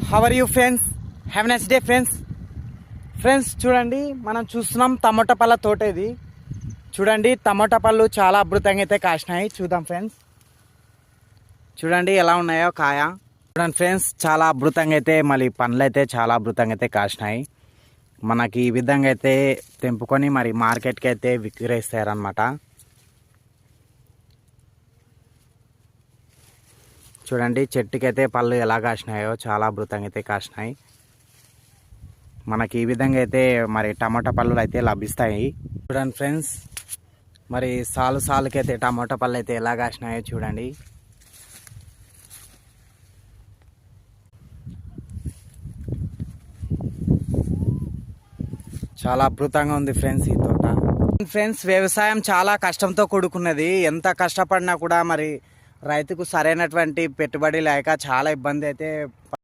How are you friends? Have next day friends. Friends చూడండి, మనం చూస్తున్నాం టమోటా పళ్ళ తోట ఇది. చూడండి, టమోటా పళ్ళు చాలా అద్భుతంగా అయితే కాసినాయి. చూద్దాం ఫ్రెండ్స్, చూడండి ఎలా ఉన్నాయో కాయ. చూడండి ఫ్రెండ్స్, చాలా అద్భుతంగా అయితే మళ్ళీ పండ్లు అయితే చాలా అద్భుతంగా అయితే కాసినాయి. మనకి ఈ విధంగా అయితే తెంపుకొని మరి మార్కెట్కి అయితే విక్రయిస్తారనమాట. చూడండి చెట్టుకి అయితే పళ్ళు ఎలా కాసినాయో చాలా అద్భుతంగా అయితే కాసినాయి. మనకి ఈ విధంగా అయితే మరి టమాటా పళ్ళు అయితే లభిస్తాయి. చూడండి ఫ్రెండ్స్, మరి సాలుకి అయితే టమాటా పళ్ళు అయితే ఎలా కాసినాయో చూడండి. చాలా అద్భుతంగా ఉంది ఫ్రెండ్స్ ఈ తోట. ఫ్రెండ్స్, వ్యవసాయం చాలా కష్టంతో కూడుకున్నది. ఎంత కష్టపడినా కూడా మరి రైతుకు సరైనటువంటి పెట్టుబడి లేక చాలా ఇబ్బంది అయితే